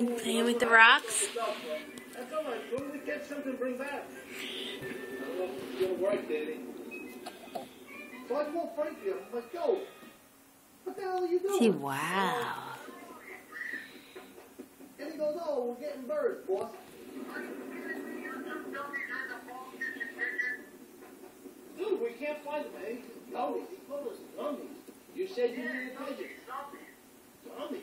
You playing with the rocks? That's all right. Go to the catch something to bring back. I don't know if it's going to work, Daddy. So I called Frankie. I'm like, yo, what the hell are you doing? See, wow. And he goes, oh, we're getting birds, boss. Dude, we can't find them, eh? Dummies. He called us dummies. You said you needed pigeons. Dummies.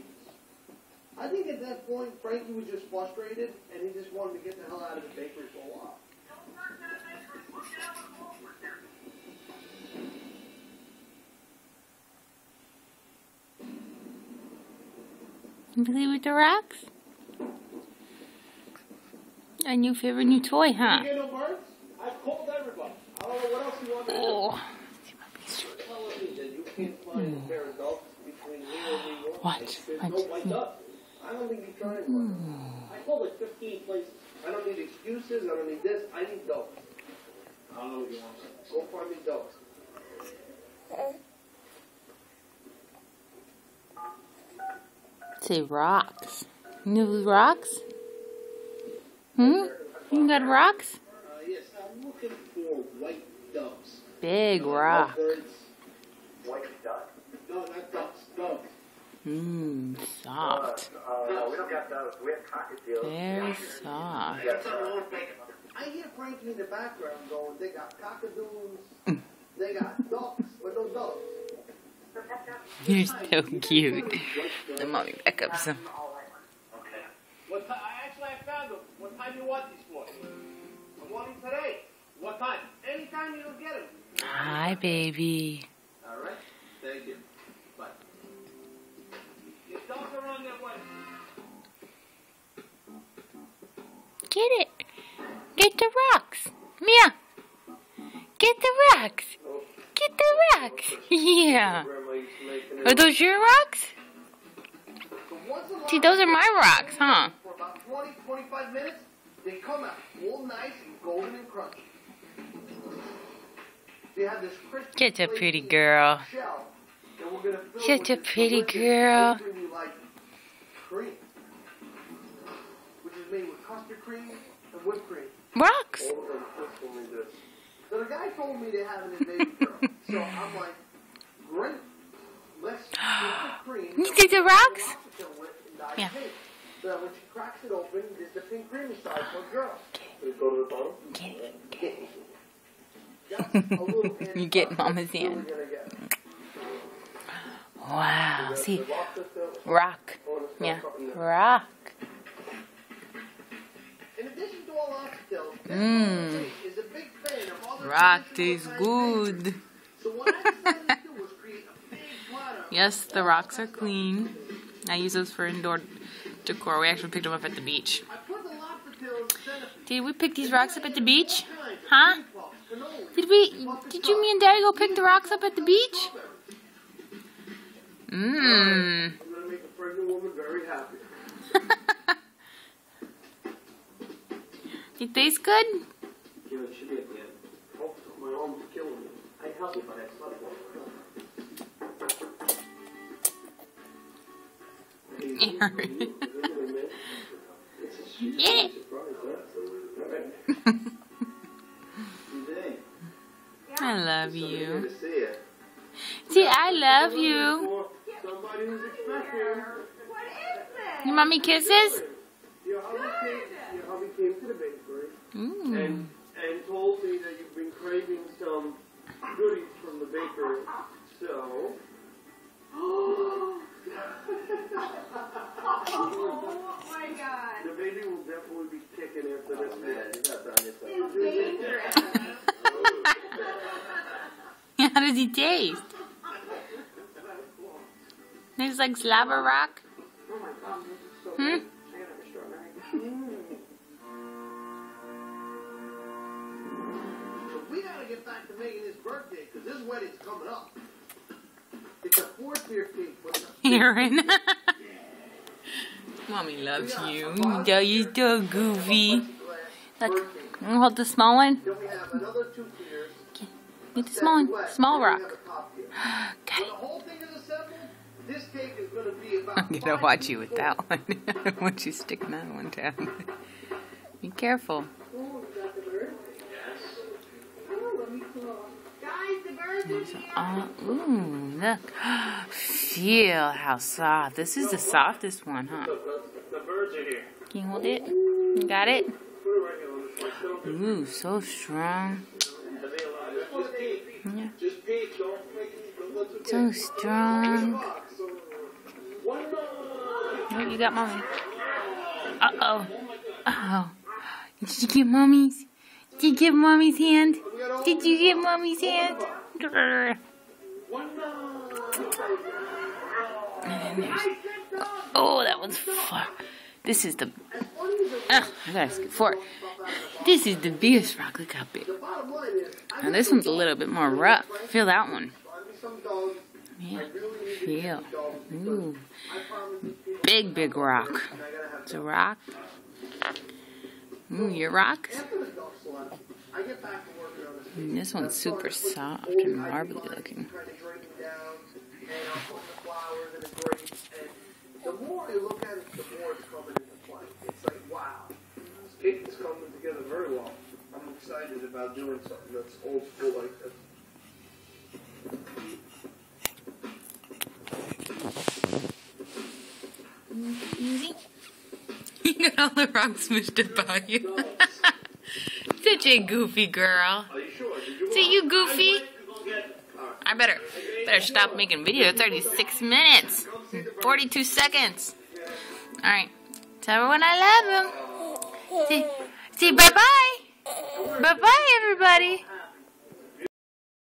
I think at that point, Frankie was just frustrated, and he just wanted to get the hell out of the bakery for a while. You play with the rocks? A new favorite new toy, huh? You get no birds? I've called everybody. I don't know what else you want to do. Oh. What? I don't think you're trying one. I called like 15 places. I don't need excuses. I don't need this. I need dough. I don't know what you want. Go find me dough. Say rocks. New rocks? You got rocks? Yes, I'm looking for white doves. Big rock. White duck? No, not ducks. Doves. Soft. We don't got those. We have cockatiels. Very soft. I hear Frankie in the background going, they got cockadoos, they got ducks, but no doves. You're so cute. The mommy back up some. Okay. What time? I found them. What time do you want these for? I want them today. What time? Anytime you'll get them. Hi, baby. All right. Thank you. Bye. Your dogs are on their way. Get it. Get the rocks. Mia. Get the rocks. Get the rocks. Yeah. Are those your rocks? See, those are my rocks, huh? For about 20-25 minutes, they come out all nice and golden and crunchy. They have this crisp Such a pretty girl. shell, and we're gonna fill Such a with this pretty delicious girl. ice cream you like cream, which is made with custard cream and whipped cream. Rocks. So the guy told me they have it in baby girl. So I'm like, great. Let's get the cream. You see the rocks? Yeah. So that when she cracks it open, there's the pink cream inside for a girl. So you go to the bottom? Get it. You get mama's hand. Wow. See. Rock. Yeah. Rock. In addition to all oxtails, is a big fan of all the Rock traditional tastes Thai good. bakery. So what I decided to do was create a big platter. Yes, the rocks are clean. I use those for indoor decor. We actually picked them up at the beach. I put the lobster tail in the centerpiece. Did we pick these rocks up at the beach? Huh? Did you, me and Daddy go pick the rocks up at the beach? I'm going to make a pregnant woman very happy. They taste good? Yeah, it should be at the end. Oh, my arms are killing me. I help you by that Get it. I love you. See, I love you. Somebody who's expecting. You want me kisses? Your hubby came to the bakery and told me that you've been craving some goodies from the bakery. So. Oh my God. The baby will definitely be kicking after this. It's dangerous. How does he taste? Tastes like slobber rock? Oh my God, this is so Hmm? good. I gotta have a strawberry. So we gotta get back to making his birthday because this wedding's coming up. It's a 4/15. Aaron. Mommy loves you. Yo, you're so goofy. Look, you wanna hold the small one? Then we have another 2 tiers. Get the small one. Small rock. When Got the it. whole thing is assembled, This cake is going to be about I'm gonna watch you with that one. I don't want you sticking that one down. Be careful. Guys, the birds are here. Oh, ooh, look. Feel how soft. This is the softest one, huh? The birds are here. Can you hold it? You got it? Ooh, so strong. Yeah. just peek, don't make it. So strong. Oh, you got mommy. Uh-oh. Uh-oh. Did you get mommy's? Did you get mommy's hand? Did you get mommy's hand? Grr. And then there's... Oh, that one's far. This is the... I gotta skip forward. This is the biggest rock. Look how big. Now this one's a little bit more rough. Feel that one. Yeah. Feel. Ooh. Big, big rock. It's a rock. Ooh, your rock? And this one's super soft and marbly looking. The more you look at it, the more it's coming into play. It's like, wow, this cake is coming together very well. I'm excited about doing something that's old school like this. Easy. You got all the rocks smushed about you. Such a goofy girl. Are you sure? Did you See you, Goofy? I better stop making videos. It's already 6 minutes, 42 seconds. All right, tell everyone I love them. Say bye bye. Bye bye, everybody.